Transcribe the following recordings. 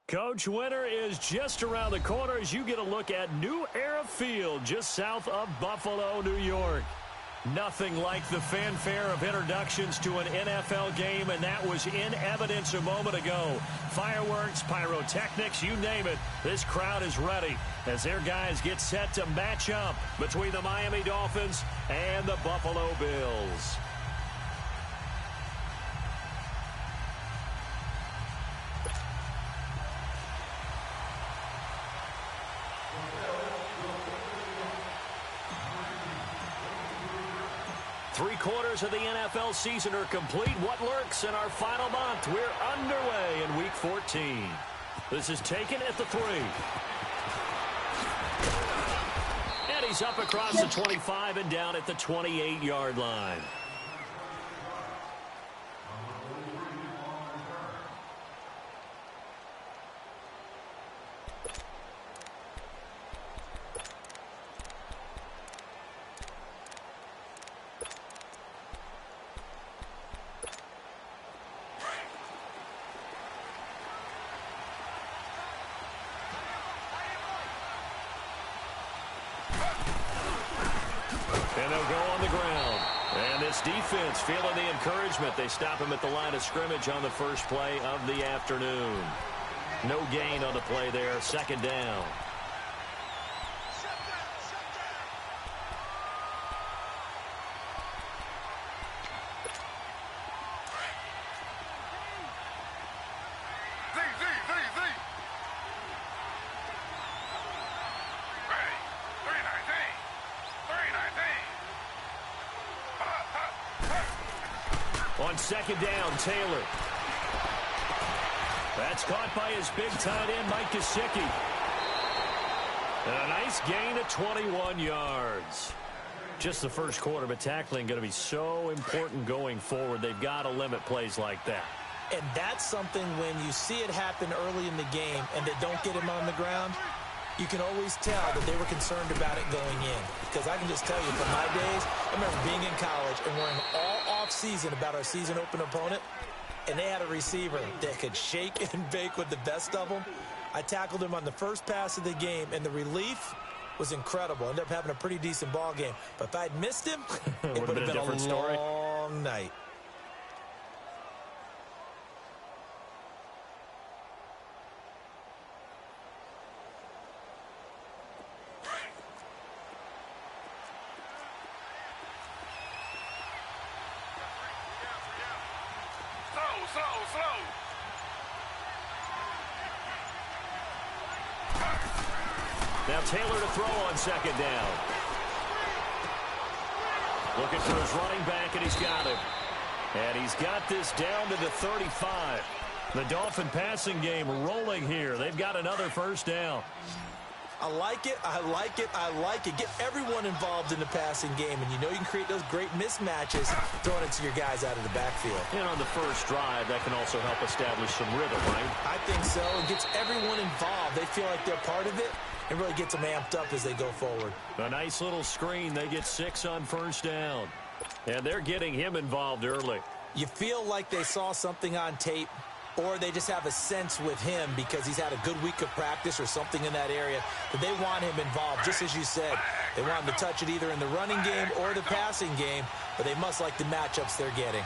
Coach, winter is just around the corner as you get a look at New Era Field just south of Buffalo, New York. Nothing like the fanfare of introductions to an NFL game, and that was in evidence a moment ago. Fireworks, pyrotechnics, you name it. This crowd is ready as their guys get set to match up between the Miami Dolphins and the Buffalo Bills. Three-quarters of the NFL season are complete. What lurks in our final month? We're underway in Week 14. This is taken at the 3. And he's up across the 25 and down at the 28-yard line. And they'll go on the ground. And this defense feeling the encouragement. They stop him at the line of scrimmage on the first play of the afternoon. No gain on the play there. Second down. On second down, Taylor. That's caught by his big tight end, Mike Gesicki. And a nice gain of 21 yards. Just the first quarter, but tackling going to be so important going forward. They've got to limit plays like that. And that's something when you see it happen early in the game and they don't get him on the ground, you can always tell that they were concerned about it going in. Because I can just tell you, from my days, I remember being in college and worrying all off-season about our season-open opponent, and they had a receiver that could shake and bake with the best of them. I tackled him on the first pass of the game, and the relief was incredible. Ended up having a pretty decent ball game. But if I'd missed him, it would have been a long night. Slow. Now Taylor to throw on second down. Looking for his running back, and he's got him. And he's got this down to the 35. The Dolphin passing game rolling here. They've got another first down. I like it. Get everyone involved in the passing game, and you know you can create those great mismatches throwing it to your guys out of the backfield. And on the first drive, that can also help establish some rhythm, right? I think so. It gets everyone involved. They feel like they're part of it and really gets them amped up as they go forward. A nice little screen. They get 6 on first down. And they're getting him involved early. You feel like they saw something on tape, or they just have a sense with him because he's had a good week of practice or something in that area that they want him involved. Just as you said, they want him to touch it either in the running game or the passing game, but they must like the matchups they're getting.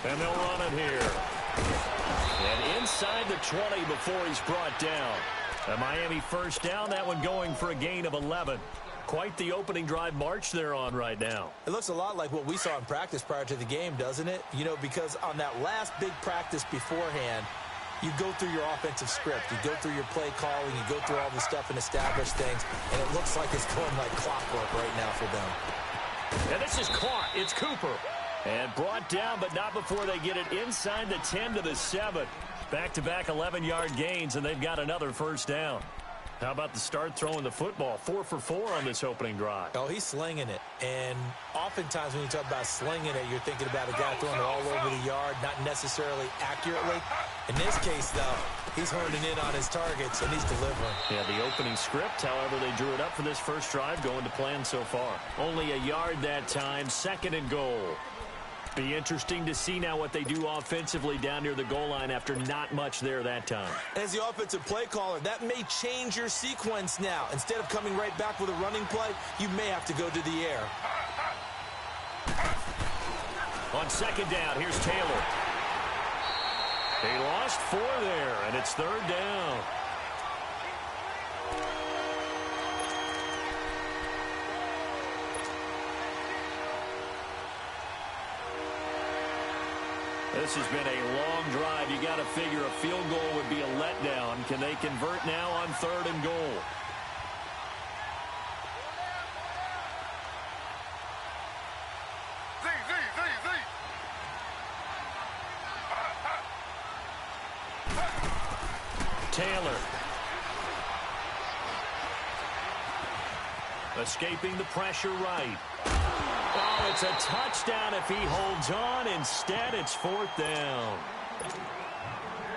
And they'll run it here. And inside the 20 before he's brought down. A Miami first down, that one going for a gain of 11. Quite the opening drive march they're on right now. It looks a lot like what we saw in practice prior to the game, doesn't it? You know, because on that last big practice beforehand, you go through your offensive script. You go through your play calling. You go through all the stuff and establish things. And it looks like it's going like clockwork right now for them. And this is caught. It's Cooper. And brought down, but not before they get it inside the 10 to the 7. Back-to-back 11-yard gains, and they've got another first down. How about the start throwing the football? 4 for 4 on this opening drive. Oh, he's slinging it. And oftentimes when you talk about slinging it, you're thinking about a guy throwing it all over the yard, not necessarily accurately. In this case, though, he's honing in on his targets, and he's delivering. Yeah, the opening script, however, they drew it up for this first drive, going to plan so far. Only a yard that time, 2nd and goal. Be interesting to see now what they do offensively down near the goal line after not much there that time. As the offensive play caller, that may change your sequence now. Instead of coming right back with a running play, you may have to go to the air. On 2nd down, here's Taylor. He lost 4 there, and it's 3rd down. This has been a long drive. You got to figure a field goal would be a letdown. Can they convert now on 3rd and goal? Taylor. Escaping the pressure right. Oh, it's a touchdown if he holds on. Instead, it's 4th down.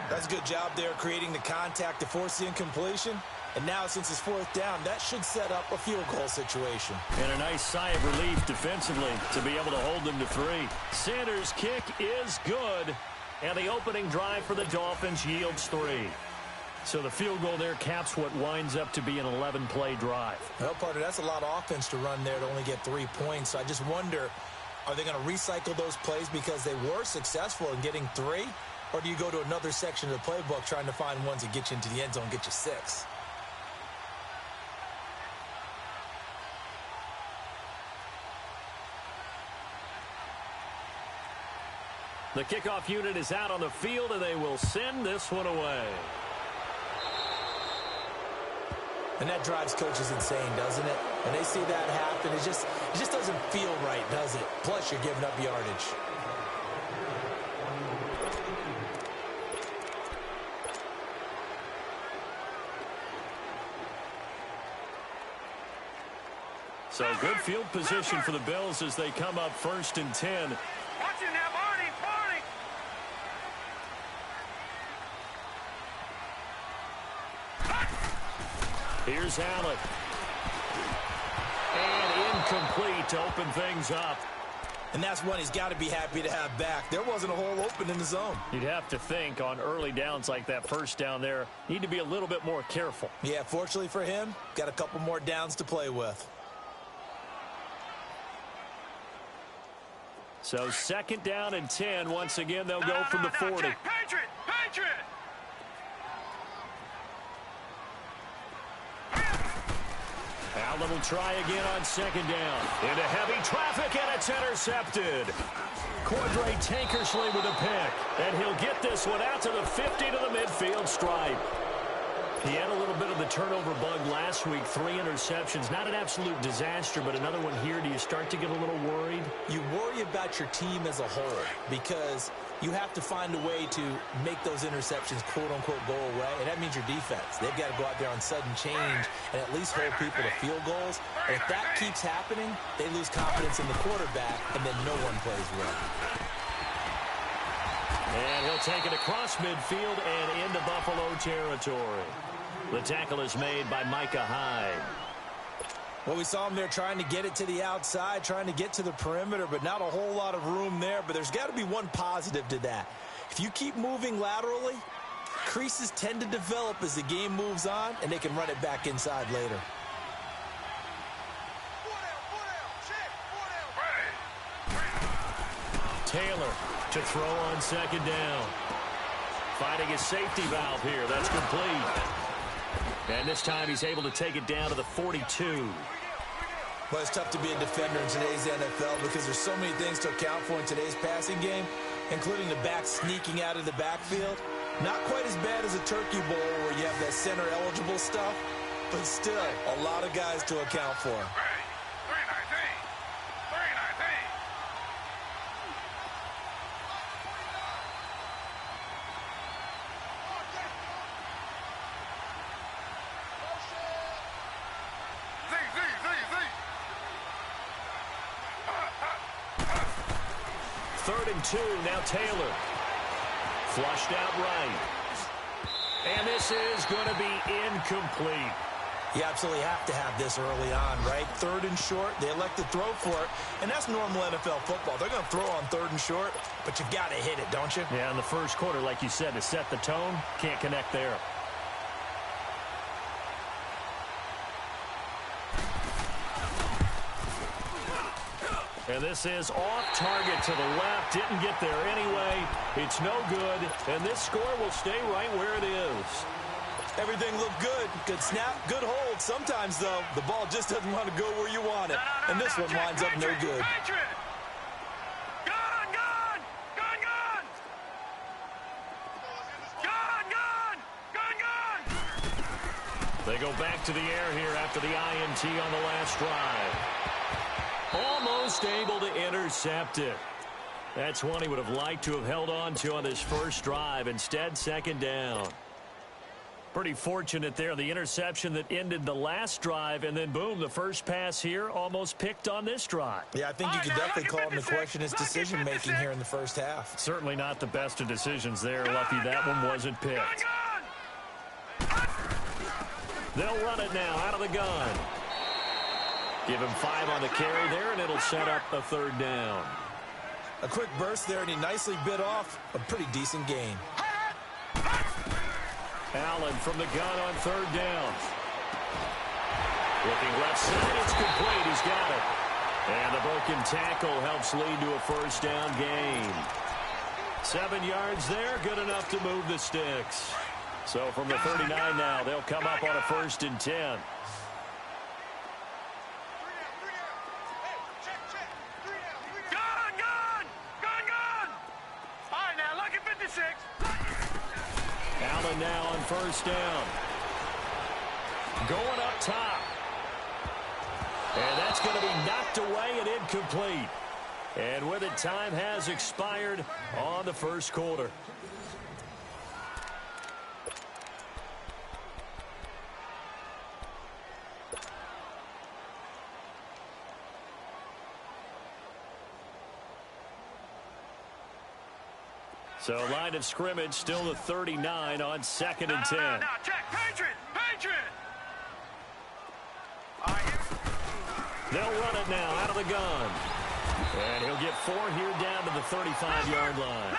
That's a good job there creating the contact to force the incompletion. And now, since it's 4th down, that should set up a field goal situation. And a nice sigh of relief defensively to be able to hold them to 3. Sanders' kick is good. And the opening drive for the Dolphins yields 3. So the field goal there caps what winds up to be an 11-play drive. Well, partner, that's a lot of offense to run there to only get 3 points. So I just wonder, are they going to recycle those plays because they were successful in getting 3? Or do you go to another section of the playbook trying to find ones that get you into the end zone, get you 6? The kickoff unit is out on the field, and they will send this one away. And that drives coaches insane, doesn't it? When they see that happen, it just doesn't feel right, does it? Plus, you're giving up yardage. So good field position for the Bills as they come up 1st and 10. Watch it now, Barney, Barney. Here's Allen. And incomplete to open things up. And that's one he's got to be happy to have back. There wasn't a hole open in the zone. You'd have to think on early downs like that 1st down there, need to be a little bit more careful. Yeah, fortunately for him, got a couple more downs to play with. So 2nd down and 10. Once again, they'll go from the 40. Check. Patriot, Patriot. Allen will try again on 2nd down. Into heavy traffic, and it's intercepted. Cordray Tankersley with a pick. And he'll get this one out to the 50 to the midfield stripe. He had a little bit of the turnover bug last week. 3 interceptions. Not an absolute disaster, but another one here. Do you start to get a little worried? You worry about your team as a whole because you have to find a way to make those interceptions, quote-unquote, go away, and that means your defense. They've got to go out there on sudden change and at least hold people to field goals. And if that keeps happening, they lose confidence in the quarterback, and then no one plays well. And he'll take it across midfield and into Buffalo territory. The tackle is made by Micah Hyde. Well, we saw him there trying to get it to the outside, trying to get to the perimeter, but not a whole lot of room there. But there's got to be one positive to that. If you keep moving laterally, creases tend to develop as the game moves on, and they can run it back inside later. Taylor to throw on 2nd down. Finding his safety valve here. That's complete. And this time he's able to take it down to the 42. Well, it's tough to be a defender in today's NFL because there's so many things to account for in today's passing game, including the back sneaking out of the backfield. Not quite as bad as a turkey bowl where you have that center-eligible stuff, but still a lot of guys to account for. 3rd and 2. Now Taylor. Flushed out right. And this is going to be incomplete. You absolutely have to have this early on, right? 3rd and short, they elect to throw for it, and that's normal NFL football. They're going to throw on 3rd and short, but you've got to hit it, don't you? Yeah, in the first quarter, like you said, to set the tone, can't connect there. And this is off target to the left. Didn't get there anyway. It's no good, and this score will stay right where it is. Everything looked good. Good snap, good hold. Sometimes, though, the ball just doesn't want to go where you want it. And this one winds up no good. They go back to the air here after the INT on the last drive. Almost able to intercept it. That's one he would have liked to have held on to on this first drive. Instead, 2nd down. Pretty fortunate there, the interception that ended the last drive, and then, boom, the first pass here almost picked on this drive. Yeah, I think you could definitely call him to question his decision-making here in the first half. Certainly not the best of decisions there. Lucky that one wasn't picked. They'll run it now out of the gun. Give him 5 on the carry there, and it'll set up a 3rd down. A quick burst there, and he nicely bit off a pretty decent gain. Allen from the gun on 3rd down. Looking left side, it's complete. He's got it. And the broken tackle helps lead to a 1st down gain. 7 yards there, good enough to move the sticks. So from the 39 now, they'll come up on a 1st and 10. Allen now on 1st down. Going up top. And that's going to be knocked away and incomplete. And with it, time has expired on the first quarter. So line of scrimmage still the 39 on 2nd and 10. Now check, Patriot! They'll run it now out of the gun. And he'll get 4 here down to the 35-yard line.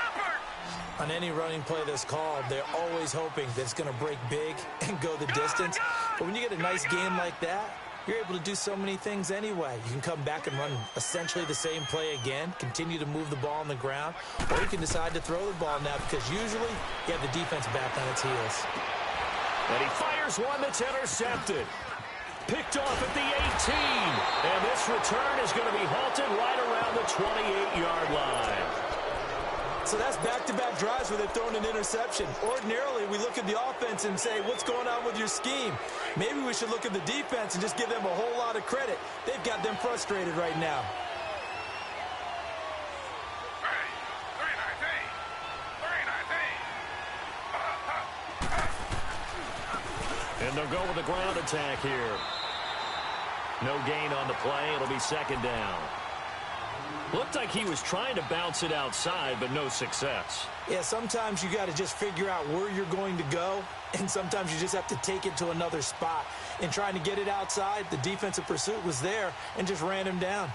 On any running play that's called, they're always hoping that it's going to break big and go the distance. But when you get a nice game like that, you're able to do so many things anyway. You can come back and run essentially the same play again, continue to move the ball on the ground, or you can decide to throw the ball now because usually you have the defense back on its heels. And he fires one that's intercepted. Picked off at the 18. And this return is going to be halted right around the 28-yard line. So that's back-to-back drives where they've thrown an interception. Ordinarily, we look at the offense and say, what's going on with your scheme? Maybe we should look at the defense and just give them a whole lot of credit. They've got them frustrated right now. And they'll go with the ground attack here. No gain on the play. It'll be 2nd down. Looked like he was trying to bounce it outside, but no success. Yeah, sometimes you got to just figure out where you're going to go, and sometimes you just have to take it to another spot. In trying to get it outside, the defensive pursuit was there and just ran him down.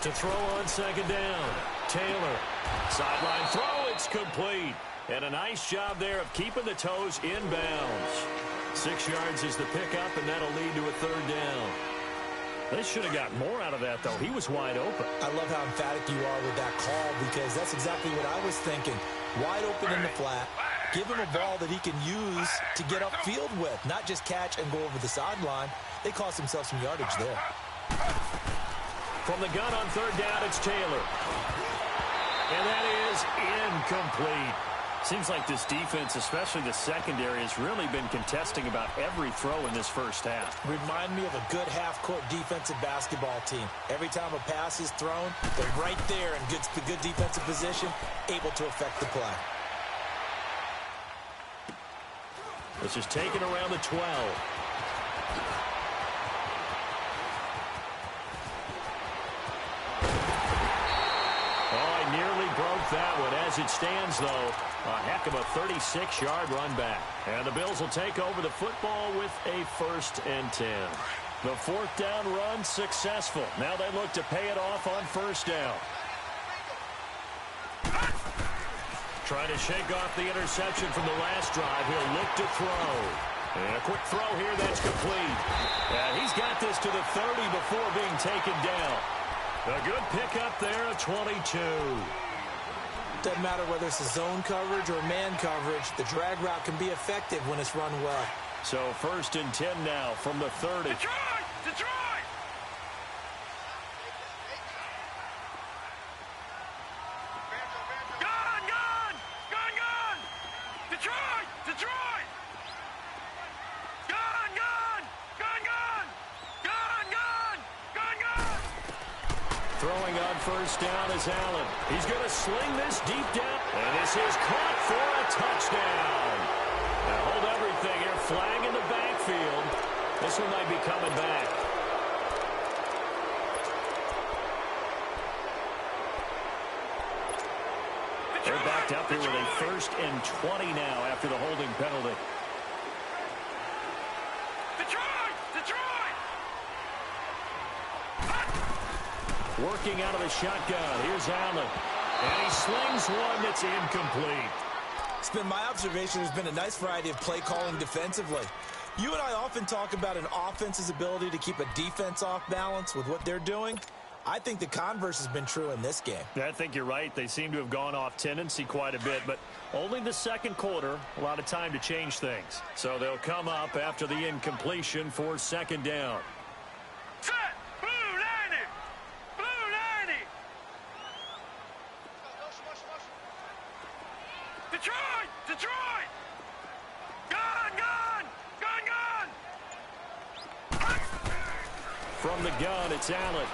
To throw on 2nd down. Taylor. Sideline throw. It's complete. And a nice job there of keeping the toes in bounds. 6 yards is the pickup, and that'll lead to a 3rd down. They should have got more out of that, though. He was wide open. I love how emphatic you are with that call because that's exactly what I was thinking. Wide open in the flat. Give him a ball that he can use to get upfield with, not just catch and go over the sideline. They cost themselves some yardage there. From the gun on 3rd down, it's Taylor. And that is incomplete. Seems like this defense, especially the secondary, has really been contesting about every throw in this first half. Remind me of a good half-court defensive basketball team. Every time a pass is thrown, they're right there in good defensive position, able to affect the play. This is taken around the 12. Nearly broke that one. As it stands, though, a heck of a 36-yard run back. And the Bills will take over the football with a 1st and 10. The 4th down run successful. Now they look to pay it off on 1st down. Trying to shake off the interception from the last drive. He'll look to throw. And a quick throw here that's complete. And he's got this to the 30 before being taken down. A good pickup there of 22. Doesn't matter whether it's a zone coverage or man coverage. The drag route can be effective when it's run well. So 1st and 10 now from the 30. Detroit! Detroit! Gone! Gone! Gone! Gone! Detroit! Detroit! Gone! Gone! Gone! Gone! Gone! Gone! Gone! Gone! Throwing on 1st down is Allen. He's going to sling this deep down. And this is caught for a touchdown. Now hold everything here. Flag in the backfield. This one might be coming back. They're backed up here with a 1st and 20 now after the holding penalty. Detroit! Detroit! Working out of the shotgun. Here's Allen. And he slings one that's incomplete. It's been my observation there's been a nice variety of play calling defensively. You and I often talk about an offense's ability to keep a defense off balance with what they're doing. I think the converse has been true in this game. I think you're right. They seem to have gone off tendency quite a bit, but only the 2nd quarter, a lot of time to change things. So they'll come up after the incompletion for 2nd down. Set! Blue 90! Blue 90! Detroit! Detroit! Gone! Gone! Gone! Gone! From the gun, it's Allen.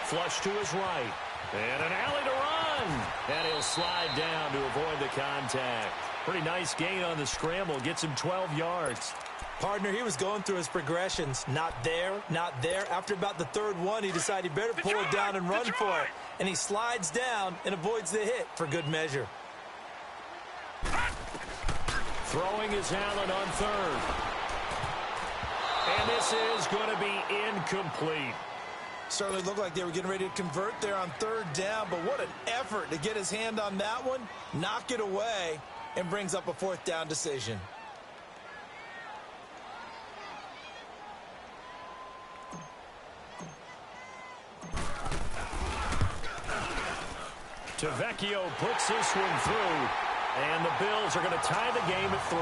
Flush to his right. And an alley to run. And he'll slide down to avoid the contact. Pretty nice gain on the scramble. Gets him 12 yards. Partner, he was going through his progressions. Not there, not there. After about the 3rd one, he decided he better pull it down and run for it. And he slides down and avoids the hit for good measure. Throwing is Allen on 3rd. And this is going to be incomplete. Certainly looked like they were getting ready to convert there on 3rd down, but what an effort to get his hand on that one, knock it away, and brings up a 4th down decision. Tavecchio puts this one through, and the Bills are going to tie the game at 3.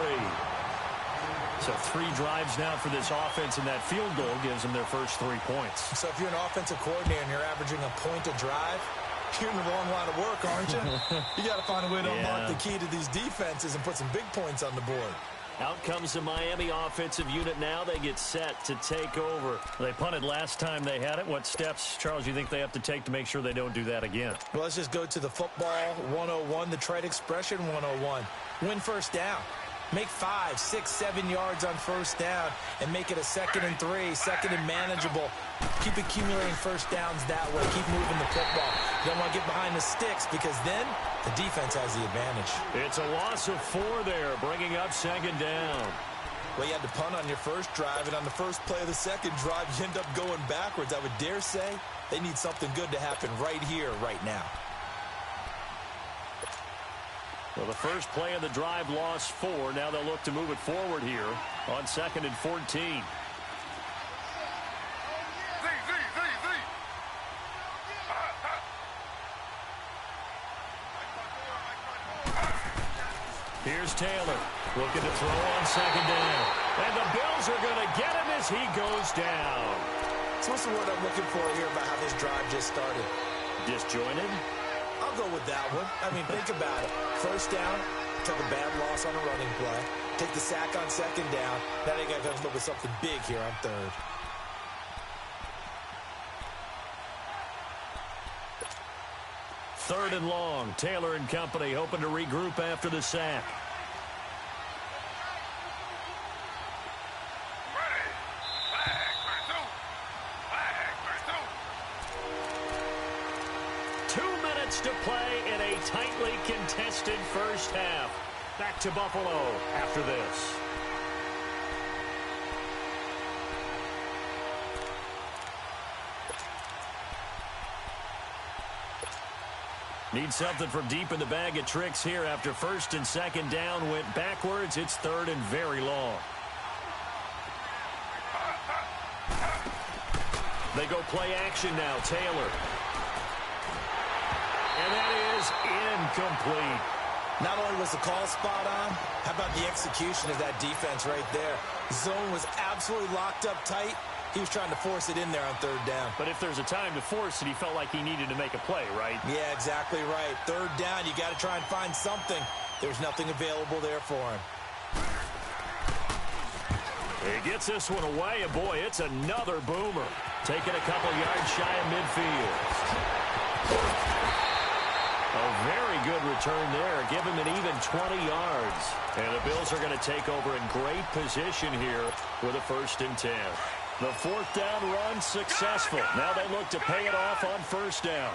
So 3 drives now for this offense, and that field goal gives them their first 3 points. So if you're an offensive coordinator and you're averaging a point a drive, you're in the wrong line of work, aren't you? You got to find a way to unlock the key to these defenses and put some big points on the board. Out comes the Miami offensive unit now. They get set to take over. They punted last time they had it. What steps, Charles, do you think they have to take to make sure they don't do that again? Well, let's just go to the football 101, the trade expression 101. Win 1st down. Make 5, 6, 7 yards on 1st down and make it a 2nd and 3, 2nd and manageable. Keep accumulating 1st downs that way. Keep moving the football. You don't want to get behind the sticks because then the defense has the advantage. It's a loss of 4 there, bringing up 2nd down. Well, you had to punt on your first drive, and on the first play of the 2nd drive, you end up going backwards. I would dare say they need something good to happen right here, right now. Well, the first play of the drive lost 4. Now they'll look to move it forward here on 2nd and 14. Here's Taylor looking to throw on 2nd down. And the Bills are going to get him as he goes down. So what's the word I'm looking for here about how this drive just started? Disjointed? I'll go with that one. I mean, think about it. First down, took a bad loss on a running play. Take the sack on second down. Now they got to come up with something big here on third. Third and long. Taylor and company hoping to regroup after the sack. To play in a tightly contested first half. Back to Buffalo after this. Need something from deep in the bag of tricks here after first and second down went backwards. It's third and very long. They go play action now. Taylor. And that is incomplete. Not only was the call spot on, how about the execution of that defense right there? Zone was absolutely locked up tight. He was trying to force it in there on third down. But if there's a time to force it, he felt like he needed to make a play, right? Yeah, exactly right. Third down, you got to try and find something. There's nothing available there for him. He gets this one away, and boy, it's another boomer. Taking a couple yards shy of midfield. A very good return there. Give him an even 20 yards. And the Bills are going to take over in great position here with a 1st and 10. The 4th down run successful. Now they look to pay it off on 1st down.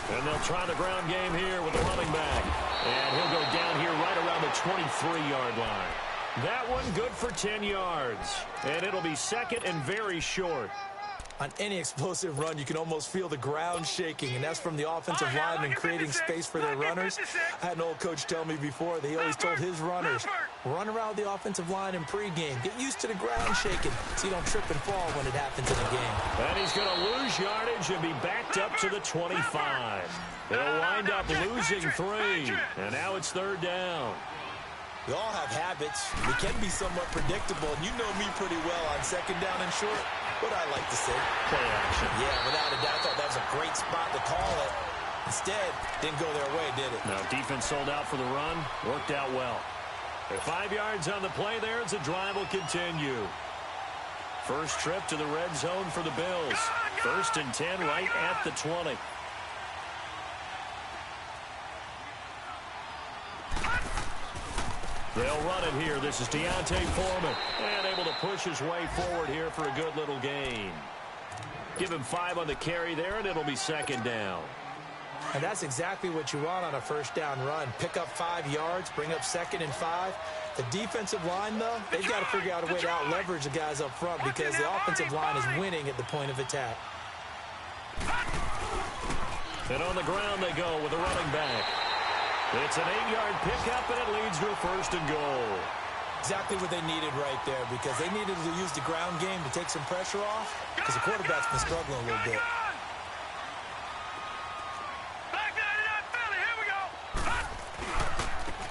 And they'll try the ground game here with the running back. And he'll go down here right around the 23-yard line. That one good for 10 yards. And it'll be 2nd and very short. On any explosive run, you can almost feel the ground shaking, and that's from the offensive linemen creating space for their runners. I had an old coach tell me before that he always told his runners, run around the offensive line in pregame. Get used to the ground shaking so you don't trip and fall when it happens in a game. And he's going to lose yardage and be backed up to the 25. He'll wind up losing 3, and now it's 3rd down. We all have habits. We can be somewhat predictable, and you know me pretty well on 2nd down and short. What I like to say. Play action. Yeah, without a doubt, I thought that was a great spot to call it. Instead, didn't go their way, did it? Now, defense sold out for the run. Worked out well. 5 yards on the play there as the drive will continue. First trip to the red zone for the Bills. 1st and 10 right at the 20. They'll run it here. This is Deontay Foreman. And able to push his way forward here for a good little gain. Give him 5 on the carry there, and it'll be 2nd down. And that's exactly what you want on a 1st down run. Pick up 5 yards, bring up 2nd and 5. The defensive line, though, they've got to figure out a way to out-leverage the guys up front because the offensive line is winning at the point of attack. And on the ground they go with a running back. It's an 8-yard pickup, and it leads to a 1st and goal. Exactly what they needed right there because they needed to use the ground game to take some pressure off because the quarterback's been struggling a little bit.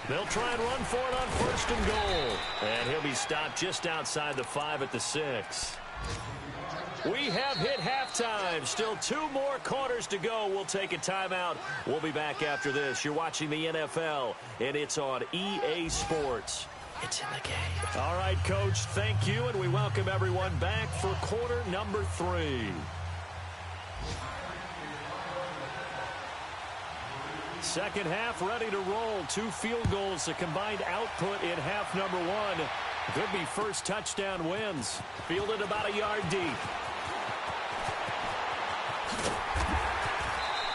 They'll try and run for it on 1st and goal. And he'll be stopped just outside the 5 at the 6. We have hit halftime. Still 2 more quarters to go. We'll take a timeout. We'll be back after this. You're watching the NFL, and it's on EA Sports. It's in the game. All right, Coach, thank you, and we welcome everyone back for quarter number 3. Second half ready to roll. 2 field goals, a combined output in half number 1. Could be first touchdown wins. Fielded about a yard deep.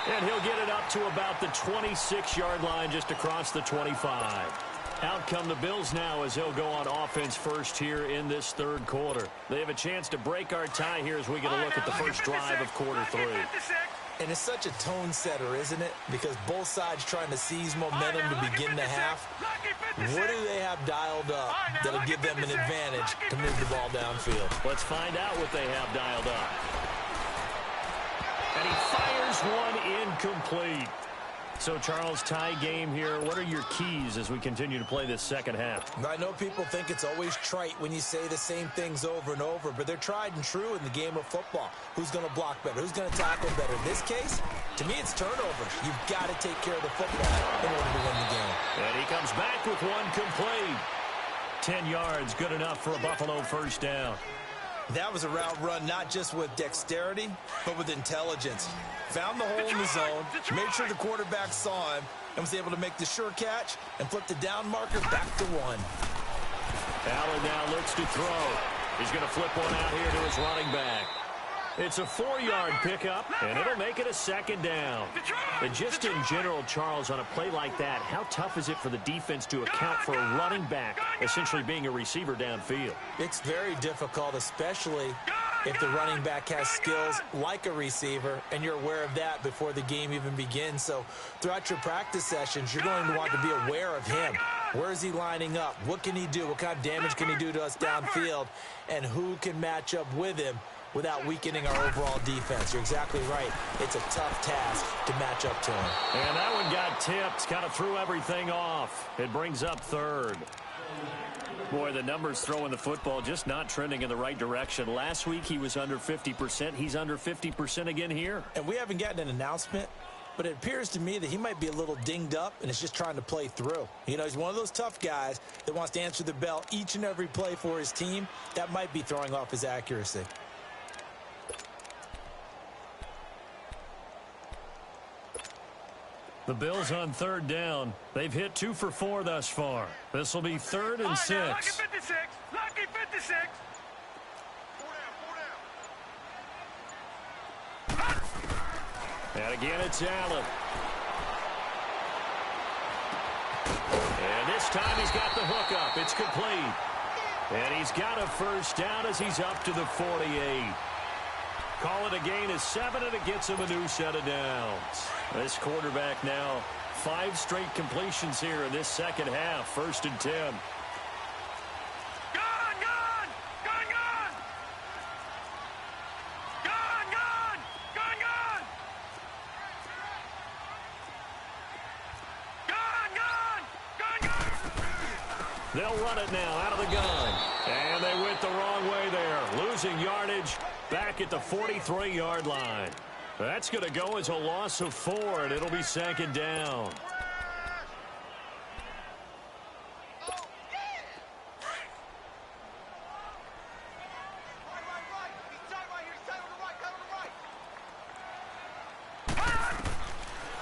And he'll get it up to about the 26-yard line just across the 25. Out come the Bills now as they'll go on offense first here in this 3rd quarter. They have a chance to break our tie here as we get a look at the first drive of quarter 3. And it's such a tone setter, isn't it? Because both sides trying to seize momentum to begin the half. What do they have dialed up that'll give them an advantage to move the ball downfield? Let's find out what they have dialed up. And he fires one incomplete. So, Charles, tie game here. What are your keys as we continue to play this second half? I know people think it's always trite when you say the same things over and over, but they're tried and true in the game of football. Who's going to block better? Who's going to tackle better? In this case, to me, it's turnovers. You've got to take care of the football in order to win the game. And he comes back with one complete. 10 yards, good enough for a Buffalo first down. That was a route run not just with dexterity, but with intelligence. Found the hole in the zone, made sure the quarterback saw him, and was able to make the sure catch and flip the down marker back to 1. Allen now looks to throw. He's going to flip one out here to his running back. It's a 4-yard pickup, and it'll make it a second down. But just in general, Charles, on a play like that, how tough is it for the defense to account for a running back essentially being a receiver downfield? It's very difficult, especially if the running back has skills like a receiver, and you're aware of that before the game even begins. So throughout your practice sessions, you're going to want to be aware of him. Where is he lining up? What can he do? What kind of damage can he do to us downfield? And who can match up with him without weakening our overall defense? You're exactly right. It's a tough task to match up to him. And that one got tipped, kind of threw everything off. It brings up third. Boy, the numbers throwing the football just not trending in the right direction. Last week he was under 50%. He's under 50% again here. And we haven't gotten an announcement, but it appears to me that he might be a little dinged up and is just trying to play through. You know, he's one of those tough guys that wants to answer the bell each and every play for his team. That might be throwing off his accuracy. The Bills on third down. They've hit 2 for 4 thus far. This will be 3rd and 6. Lucky 56. Lucky 56. And again, it's Allen. And this time he's got the hook up. It's complete. And he's got a first down as he's up to the 48. Call it a gain of 7, and it gets him a new set of downs. This quarterback now 5 straight completions here in this second half. 1st and 10. Gone, gone, gone, gone. Gone, gone, gone, gone. Gone, gone, gone, gone. They'll run it now out of the gun. And they went the wrong way there. Losing yardage back at the 43-yard line. That's going to go as a loss of 4, and it'll be 2nd down.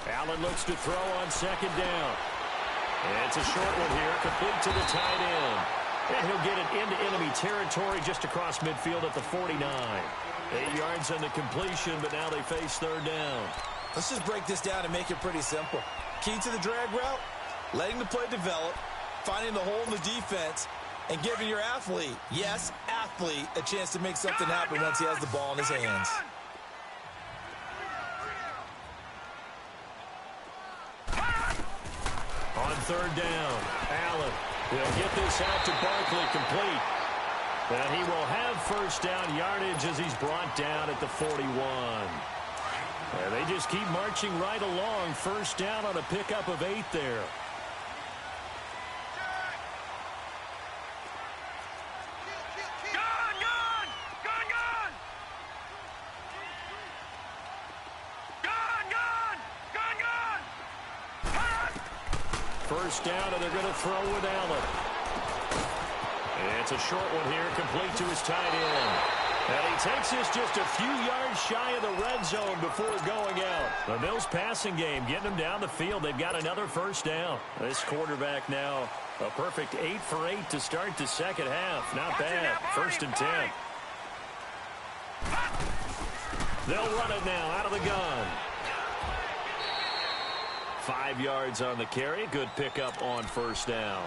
Allen looks to throw on 2nd down. And it's a short one here, complete to the tight end. And he'll get it into enemy territory just across midfield at the 49. 8 yards on the completion, but now they face 3rd down. Let's just break this down and make it pretty simple. Key to the drag route, letting the play develop, finding the hole in the defense, and giving your athlete, yes, athlete, a chance to make something happen once he has the ball in his hands. On 3rd down, Allen. He'll get this out to Barkley, complete. And he will have first down yardage as he's brought down at the 41. And they just keep marching right along. First down on a pickup of 8 there. Gone, gone, gone, gone. Gone, gone, gone, gone. First down, and they're going to throw with Allen. It's a short one here, complete to his tight end. And he takes this just a few yards shy of the red zone before going out. The Bills passing game, getting them down the field. They've got another first down. This quarterback now a perfect 8 for 8 to start the second half. Not bad. 1st and 10. They'll run it now out of the gun. 5 yards on the carry. Good pickup on first down.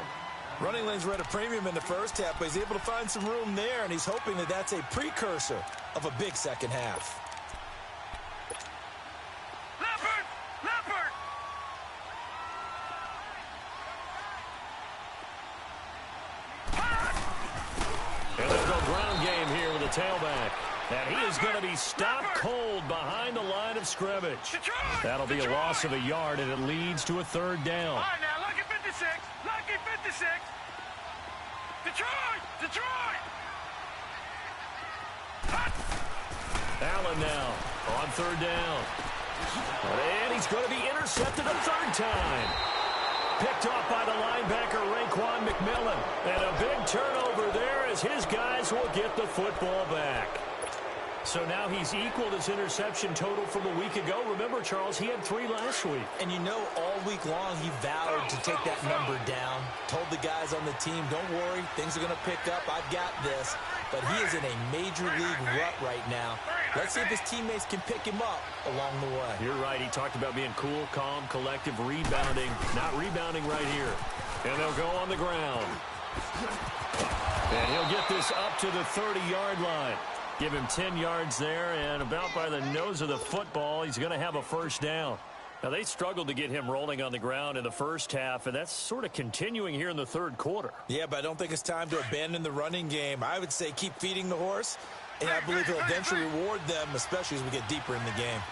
Running lanes were at a premium in the first half, but he's able to find some room there, and he's hoping that that's a precursor of a big second half. Leopard, leopard. And they'll go ground game here with a tailback. And he is going to be stopped cold behind the line of scrimmage. That'll be a loss of a yard, and it leads to a third down. All right, now, lucky 56. Lucky 56. Detroit! Detroit! Allen now on third down. And he's going to be intercepted a third time. Picked off by the linebacker, Raekwon McMillan. And a big turnover there as his guys will get the football back. So now he's equaled his interception total from a week ago. Remember, Charles, he had 3 last week. And you know, all week long he vowed to take that number down. Told the guys on the team, don't worry, things are going to pick up. I've got this. But he is in a major league rut right now. Let's see if his teammates can pick him up along the way. You're right. He talked about being cool, calm, collective, rebounding. Not rebounding right here. And they'll go on the ground. And he'll get this up to the 30-yard line. Give him 10 yards there, and about by the nose of the football, he's going to have a first down. Now, they struggled to get him rolling on the ground in the first half, and that's sort of continuing here in the third quarter. Yeah, but I don't think it's time to abandon the running game. I would say keep feeding the horse, and I believe he'll eventually reward them, especially as we get deeper in the game.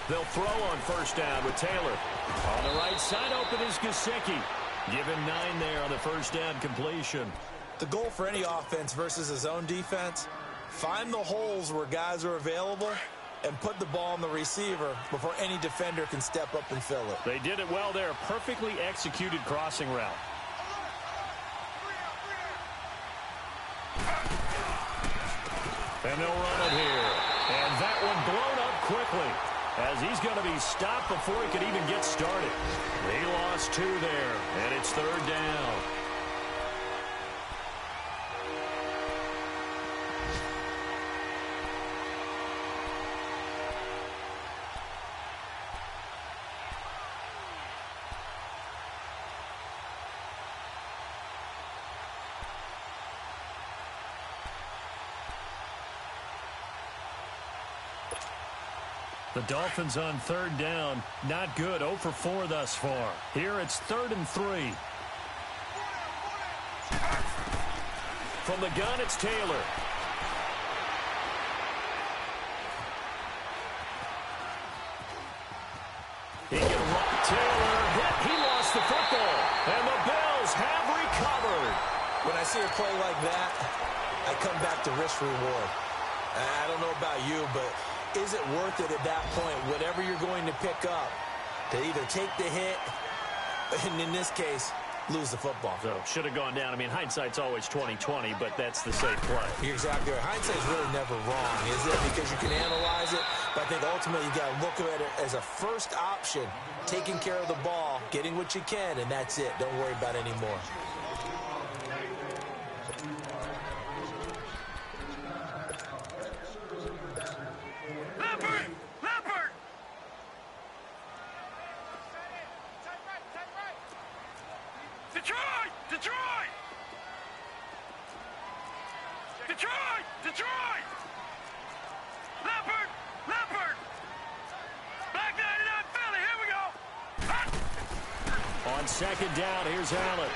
They'll throw on first down with Taylor. On the right side, open is Gesicki. Give him 9 there on the first down completion. The goal for any offense versus his own defense, find the holes where guys are available and put the ball on the receiver before any defender can step up and fill it. They did it well there. Perfectly executed crossing route. And they'll run it here. And that one blown up quickly, as he's going to be stopped before he could even get started. They lost 2 there, and it's third down. The Dolphins on third down, not good, 0 for 4 thus far. Here it's 3rd and 3. From the gun, it's Taylor. He can run. Taylor hit. He lost the football. And the Bills have recovered. When I see a play like that, I come back to risk reward. I don't know about you, but is it worth it at that point, whatever you're going to pick up, to either take the hit, and in this case, lose the football? So, should have gone down. I mean, hindsight's always 20/20, but that's the safe play. You're exactly right. Hindsight's really never wrong, is it? Because you can analyze it, but I think ultimately you got to look at it as a first option, taking care of the ball, getting what you can, and that's it. Don't worry about it anymore. Detroit! Leopard! Back 99 Philly, here we go! On second down, here's Allen.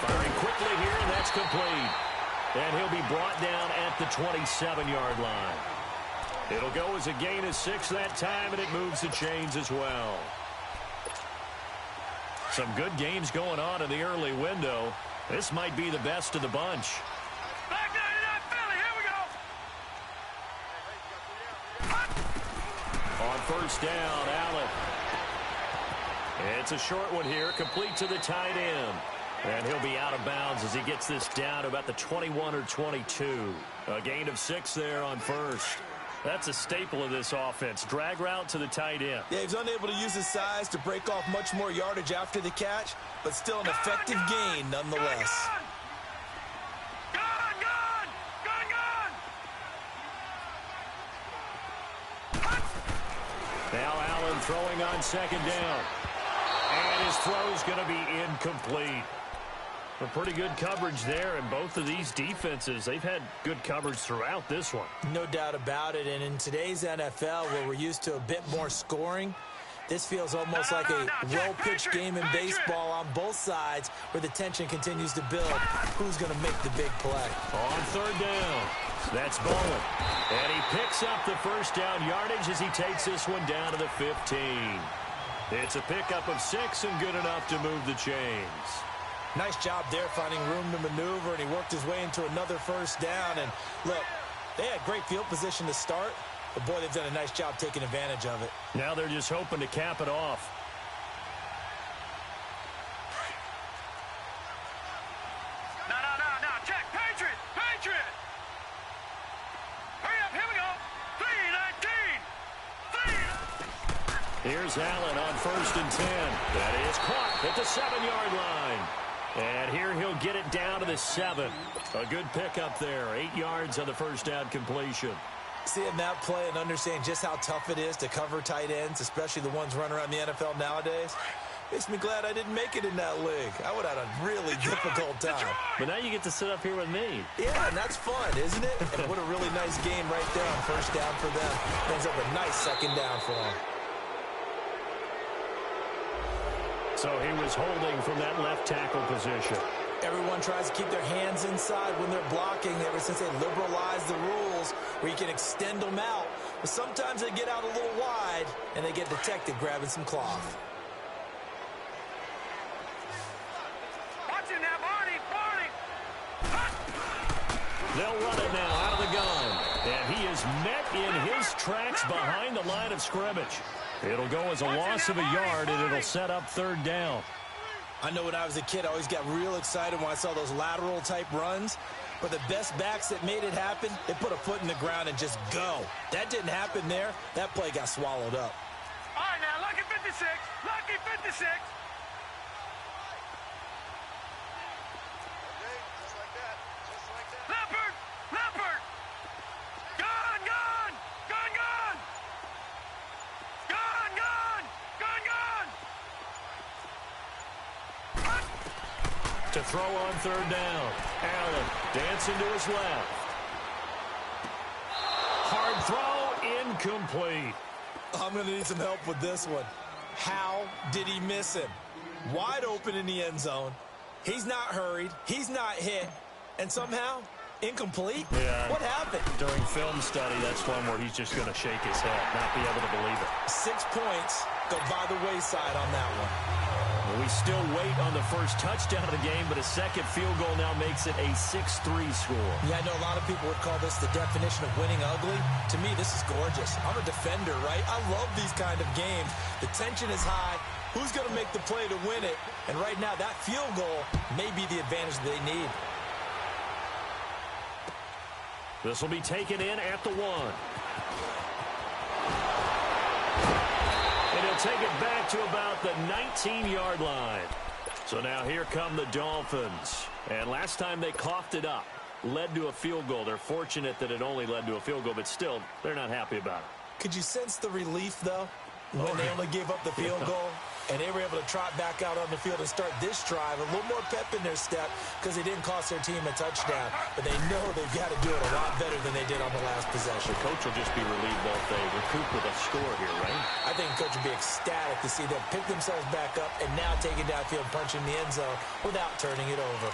Firing quickly here, and that's complete. And he'll be brought down at the 27-yard line. It'll go as a gain of 6 that time, and it moves the chains as well. Some good games going on in the early window. This might be the best of the bunch. Back 99 Philly, here we go! On first down, Allen. It's a short one here, complete to the tight end. And he'll be out of bounds as he gets this down to about the 21 or 22. A gain of 6 there on first. That's a staple of this offense. Drag route to the tight end. Yeah, he's unable to use his size to break off much more yardage after the catch, but still an effective gain nonetheless. Now Allen throwing on second down. And his throw is going to be incomplete. A pretty good coverage there, and both of these defenses, they've had good coverage throughout this one. No doubt about it, and in today's NFL, where we're used to a bit more scoring, this feels almost like a well-pitched game in baseball on both sides where the tension continues to build. Who's going to make the big play? On third down, that's Bowen. And he picks up the first down yardage as he takes this one down to the 15. It's a pickup of 6 and good enough to move the chains. Nice job there finding room to maneuver, and he worked his way into another first down. And look, they had great field position to start, but boy, they've done a nice job taking advantage of it. Now they're just hoping to cap it off. No. Check. Patriot. Hurry up. Here we go. 3-19. Here's Allen on 1st and 10. That is caught at the 7-yard line. And here he'll get it down to the 7. A good pickup there. 8 yards on the first down completion. Seeing that play and understanding just how tough it is to cover tight ends, especially the ones running around the NFL nowadays, makes me glad I didn't make it in that league. I would have had a really difficult time. But now you get to sit up here with me. Yeah, and that's fun, isn't it? And what a really nice game right there on first down for them. Ends up a nice second down for them. So he was holding from that left tackle position. Everyone tries to keep their hands inside when they're blocking ever since they liberalized the rules where you can extend them out. But sometimes they get out a little wide and they get detected grabbing some cloth. Watch it now, Barney. They'll run it now out of the gun. And he is met in his tracks behind the line of scrimmage. It'll go as a loss of a yard, and it'll set up third down. I know when I was a kid, I always got real excited when I saw those lateral-type runs. But the best backs that made it happen, they put a foot in the ground and just go. That didn't happen there. That play got swallowed up. All right, now, lucky 56. Lucky 56. Leopard. Gun. To throw on third down. Allen dancing to his left. Hard throw, incomplete. I'm going to need some help with this one. How did he miss him? Wide open in the end zone. He's not hurried. He's not hit. And somehow, incomplete? Yeah. What happened? During film study, that's one where he's just going to shake his head, not be able to believe it. 6 points go by the wayside on that one. Well, we still wait on the first touchdown of the game, but a second field goal now makes it a 6-3 score. Yeah, I know a lot of people would call this the definition of winning ugly. To me, this is gorgeous. I'm a defender, right? I love these kind of games. The tension is high. Who's going to make the play to win it? And right now, that field goal may be the advantage they need. This will be taken in at the 1. And he'll take it back to about the 19-yard line. So now here come the Dolphins. And last time they coughed it up, led to a field goal. They're fortunate that it only led to a field goal, but still, they're not happy about it. Could you sense the relief, though, when they only gave up the field goal? And they were able to trot back out on the field and start this drive. A little more pep in their step because they didn't cost their team a touchdown. But they know they've got to do it a lot better than they did on the last possession. The coach will just be relieved that they recoup with a score here, right? I think the coach would be ecstatic to see them pick themselves back up and now take it downfield, punching the end zone without turning it over.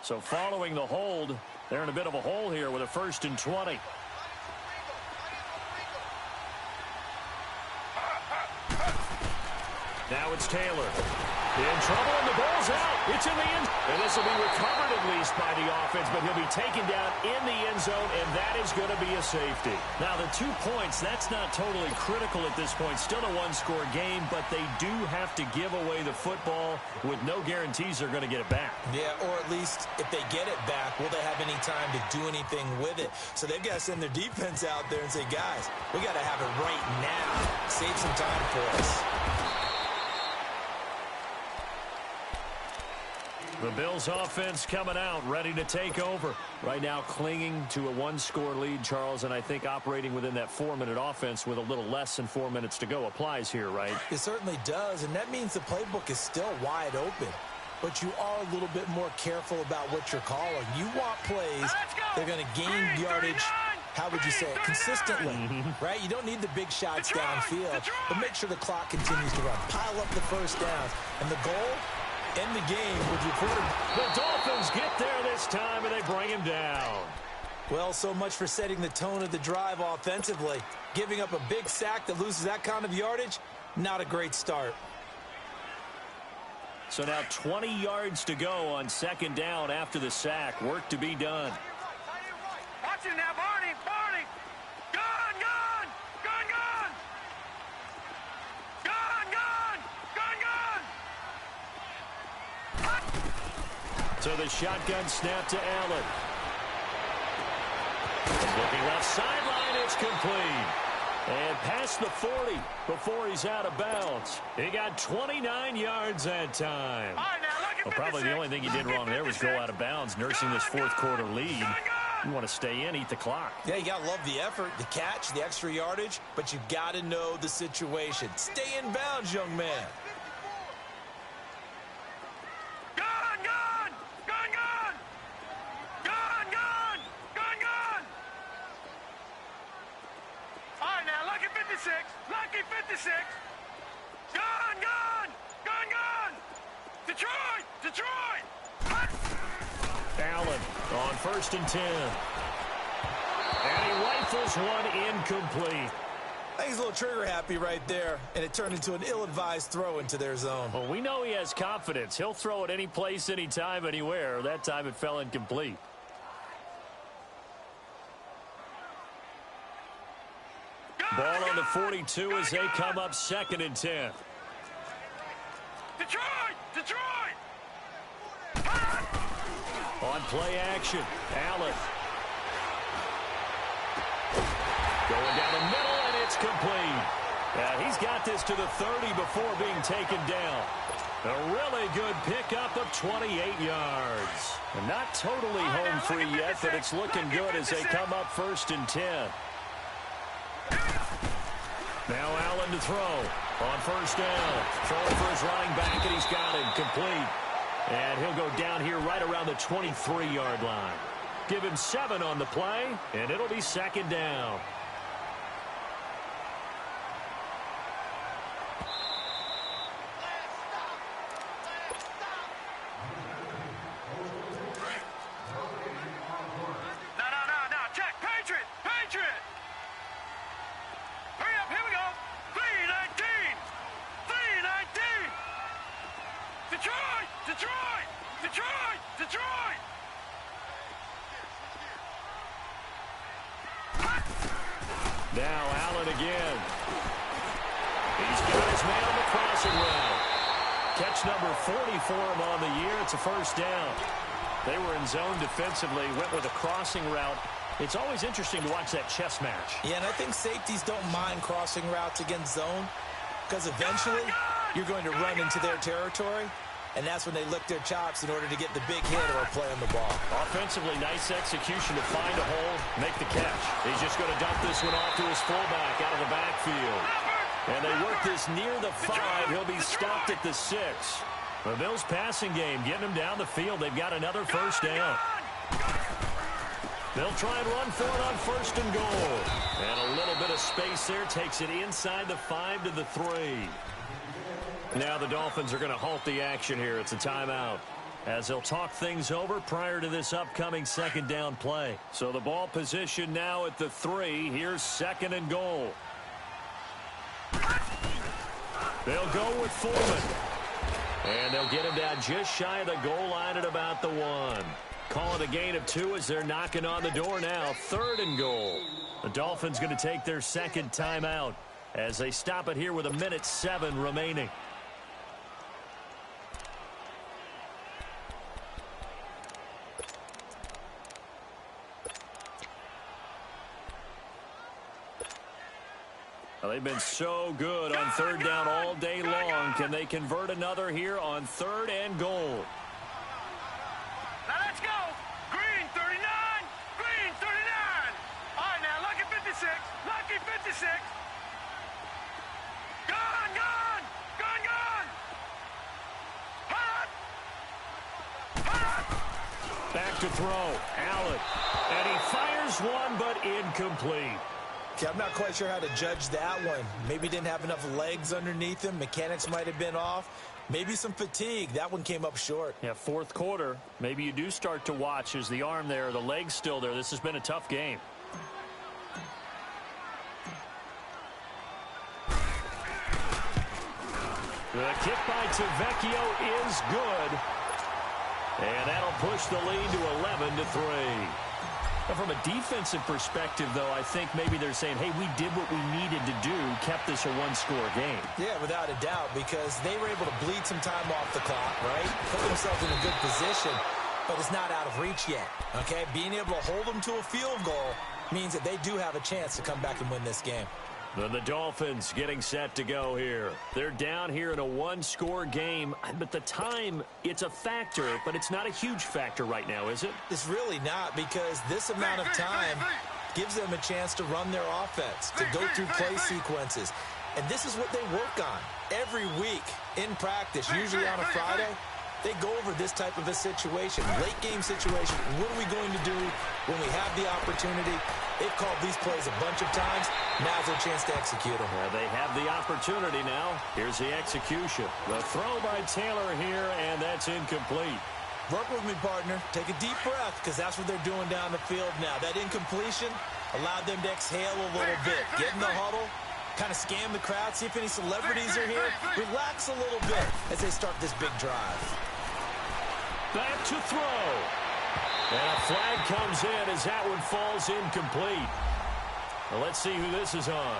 So following the hold, they're in a bit of a hole here with a 1st and 20. Now it's Taylor. In trouble, and the ball's out. It's in the end. And this will be recovered at least by the offense, but he'll be taken down in the end zone, and that is going to be a safety. Now, the 2 points, that's not totally critical at this point. Still a one-score game, but they do have to give away the football with no guarantees they're going to get it back. Yeah, or at least if they get it back, will they have any time to do anything with it? So they've got to send their defense out there and say, guys, we got to have it right now. Save some time for us. The Bills offense coming out, ready to take over. Right now clinging to a one-score lead, Charles, and I think operating within that 4-minute offense with a little less than 4 minutes to go applies here, right? It certainly does, and that means the playbook is still wide open. But you are a little bit more careful about what you're calling. You want plays they're going to gain yardage, how would you say it, consistently, right? You don't need the big shots downfield, but make sure the clock continues to run. Pile up the first downs, and the goal, end the game with your quarterback. The Dolphins get there this time, and they bring him down. Well, so much for setting the tone of the drive offensively. Giving up a big sack that loses that kind of yardage, not a great start. So now 20 yards to go on second down after the sack. Work to be done. Watch it now, Barney, Barney. Gun, gun, gun, gun. Gun, gun, gun, gun. So the shotgun snap to Allen. Looking left sideline, it's complete. And past the 40 before he's out of bounds. He got 29 yards that time. Well, probably the only thing he did wrong there was go out of bounds, nursing this fourth quarter lead. You want to stay in, eat the clock. Yeah, you got to love the effort, the catch, the extra yardage, but you got to know the situation. Stay in bounds, young man. Lucky 56. Gun, gun, gun, gun. Detroit, Detroit. Allen on 1st and 10. And he rifles one incomplete. I think he's a little trigger happy right there, and it turned into an ill-advised throw into their zone. Well, we know he has confidence. He'll throw it any place, anytime, anywhere. That time it fell incomplete. Ball on the 42 as they come up 2nd and 10. Detroit! Detroit! On play action, Allen. Going down the middle, and it's complete. He's got this to the 30 before being taken down. A really good pickup of 28 yards. And not totally home free yet, but it's looking good as they come up 1st and 10. Now Allen to throw on 1st down. Throwing for his running back, and he's got him complete. And he'll go down here right around the 23-yard line. Give him 7 on the play, and it'll be 2nd down. Now Allen again. He's got his man on the crossing route. Catch number 40 for him on the year. It's a 1st down. They were in zone defensively, went with a crossing route. It's always interesting to watch that chess match. Yeah, and I think safeties don't mind crossing routes against zone because eventually you're going to run into their territory, and that's when they lick their chops in order to get the big hit or a play on the ball. Offensively, nice execution to find a hole, make the catch. He's just going to dump this one off to his fullback out of the backfield. And they work this near the 5. He'll be stopped at the 6. The Bills passing game getting him down the field. They've got another 1st down. They'll try and run for it on 1st and goal. And a little bit of space there takes it inside the 5 to the 3. Now the Dolphins are going to halt the action here. It's a timeout as they'll talk things over prior to this upcoming 2nd down play. So the ball position now at the 3. Here's 2nd and goal. They'll go with Foreman. And they'll get him down just shy of the goal line at about the 1. Call it a gain of 2 as they're knocking on the door now. 3rd and goal. The Dolphins going to take their 2nd timeout as they stop it here with 1:07 remaining. Well, they've been so good on 3rd down all day long. Can they convert another here on 3rd and goal? Let's go. Green 39. Green 39. All right, now, lucky 56. Lucky 56. Gone, gone. Gone, gone. Hot. Hot. Back to throw. Allen. And he fires one, but incomplete. Okay, I'm not quite sure how to judge that one. Maybe didn't have enough legs underneath him. Mechanics might have been off. Maybe some fatigue. That one came up short. Yeah, fourth quarter. Maybe you do start to watch as the arm there, the leg's still there. This has been a tough game. The kick by Tavecchio is good. And that'll push the lead to 11-3. Now, from a defensive perspective, though, I think maybe they're saying, hey, we did what we needed to do, kept this a one-score game. Yeah, without a doubt, because they were able to bleed some time off the clock, right? Put themselves in a good position, but it's not out of reach yet, okay? Being able to hold them to a field goal means that they do have a chance to come back and win this game. Then the Dolphins getting set to go here. They're down here in a one-score game, but the time, it's a factor, but it's not a huge factor right now, is it? It's really not, because this amount of time gives them a chance to run their offense, to go through play sequences. And this is what they work on every week in practice, usually on a Friday. They go over this type of a situation, late game situation. What are we going to do when we have the opportunity? They've called these plays a bunch of times. Now's their chance to execute them. Well, they have the opportunity now. Here's the execution. The throw by Taylor here, and that's incomplete. Work with me, partner. Take a deep breath, because that's what they're doing down the field now. That incompletion allowed them to exhale a little bit. Get in the huddle, kind of scan the crowd, see if any celebrities are here. Relax a little bit as they start this big drive. Back to throw. And a flag comes in as that one falls incomplete. Well, let's see who this is on.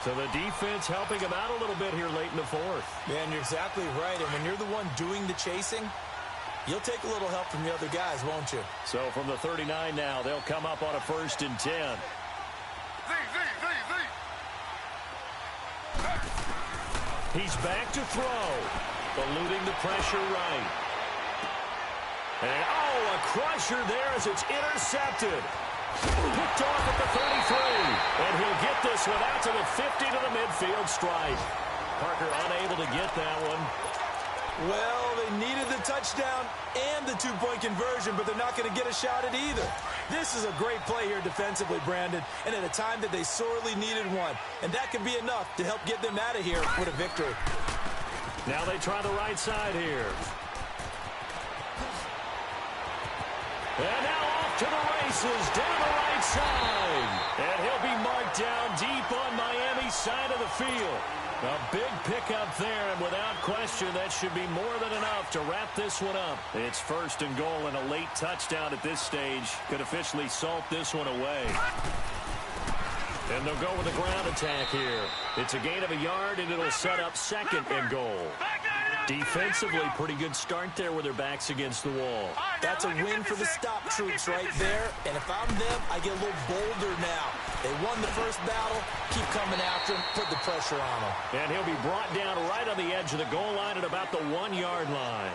So the defense helping him out a little bit here late in the fourth. Man, you're exactly right. And when you're the one doing the chasing, you'll take a little help from the other guys, won't you? So from the 39 now, they'll come up on a 1st and 10. He's back to throw. Eluding the pressure right. And, oh, a crusher there as it's intercepted. Picked off at the 33. And he'll get this one out to the 50 to the midfield stripe. Parker unable to get that one. Well, they needed the touchdown and the two-point conversion, but they're not going to get a shot at either. This is a great play here defensively, Brandon, and at a time that they sorely needed one. And that could be enough to help get them out of here with a victory. Now they try the right side here. And now off to the races, down the right side. And he'll be marked down deep on Miami's side of the field. A big pickup there, and without question, that should be more than enough to wrap this one up. It's 1st and goal, and a late touchdown at this stage could officially salt this one away. And they'll go with a ground attack here. It's a gain of a yard, and it'll set up 2nd and goal. Defensively, pretty good start there with their backs against the wall. That's a win for the stop troops right there. And if I'm them, I get a little bolder now. They won the first battle. Keep coming after him. Put the pressure on him. And he'll be brought down right on the edge of the goal line at about the 1-yard line.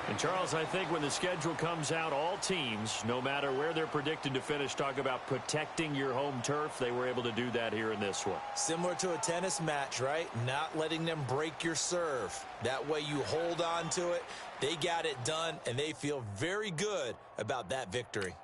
And, Charles, I think when the schedule comes out, all teams, no matter where they're predicted to finish, talk about protecting your home turf. They were able to do that here in this one. Similar to a tennis match, right? Not letting them break your serve. That way you hold on to it. They got it done, and they feel very good about that victory.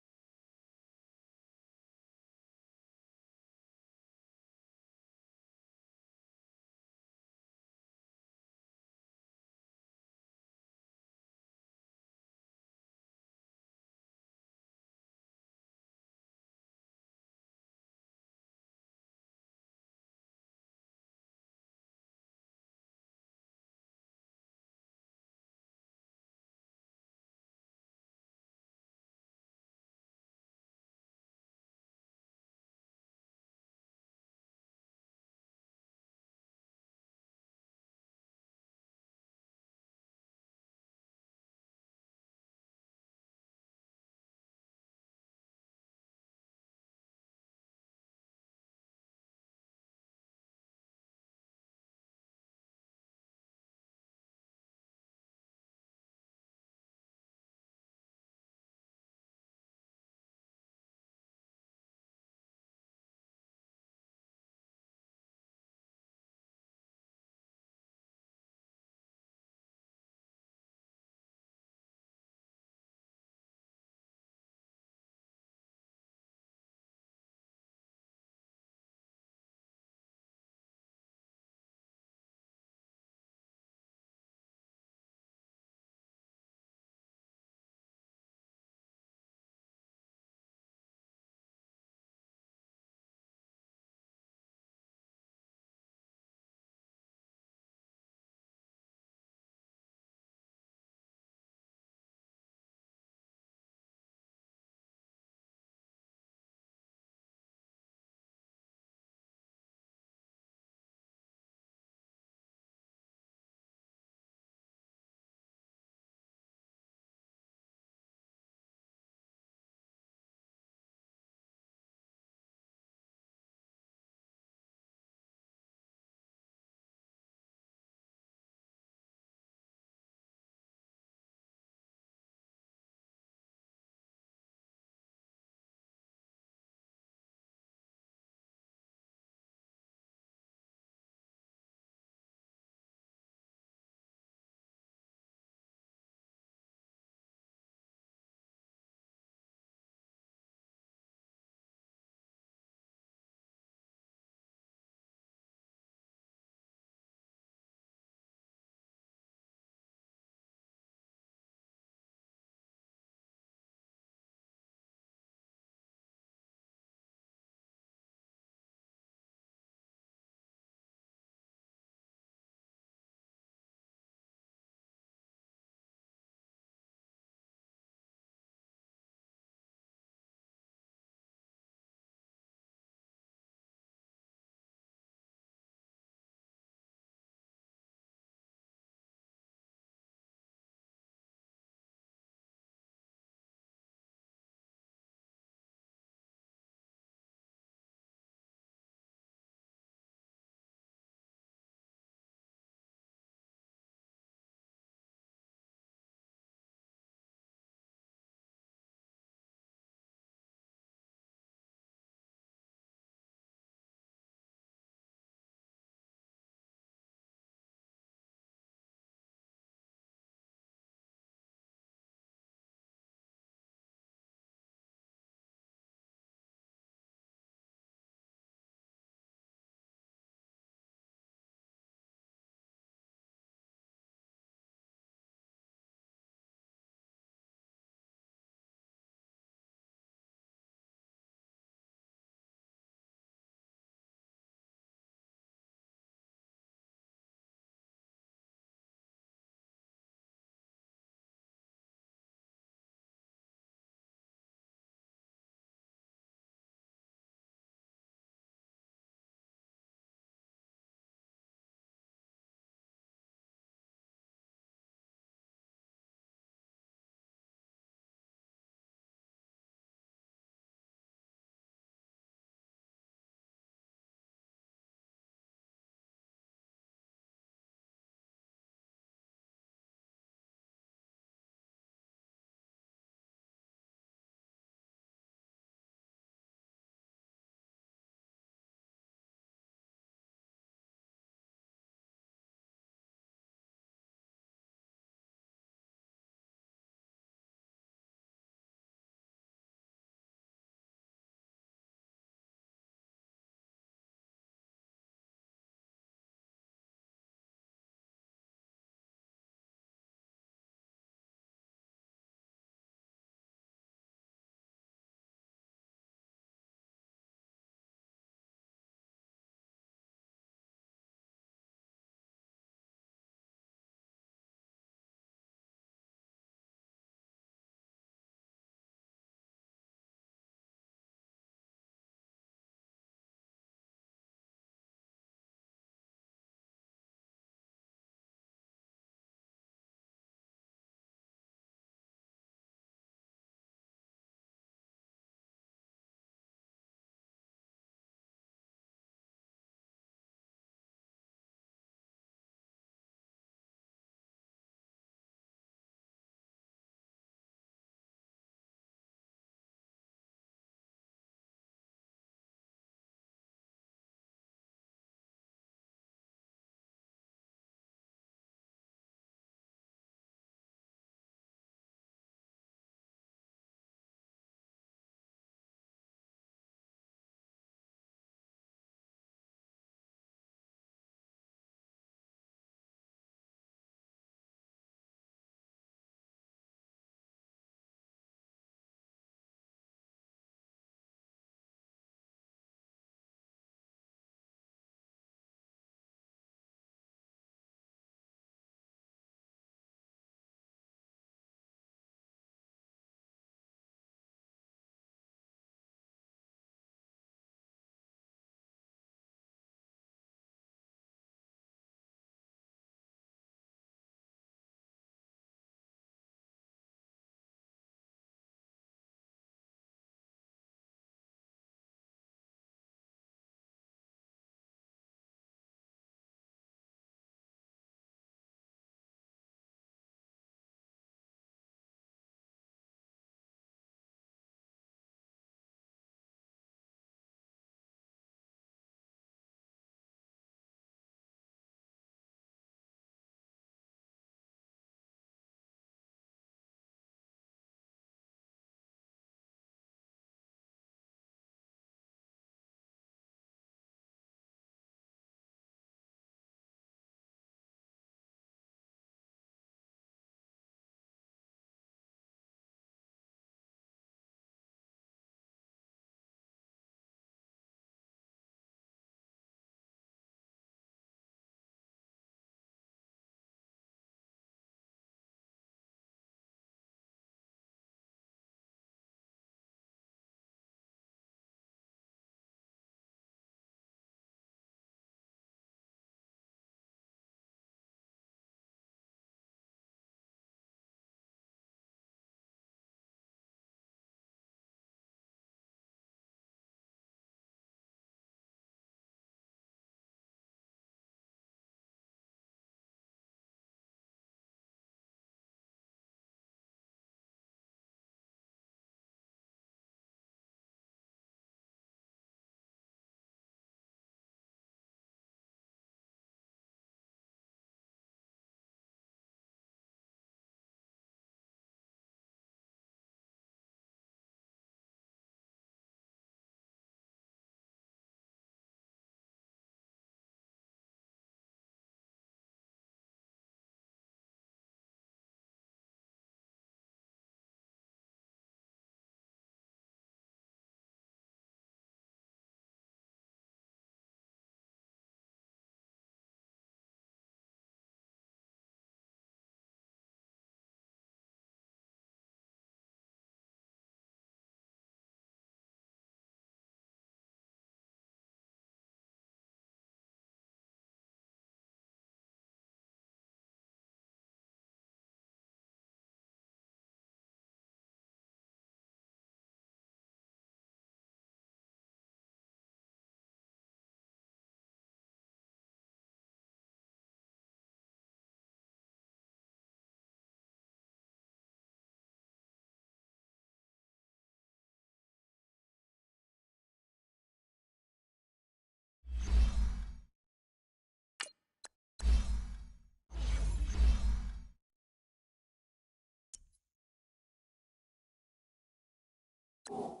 you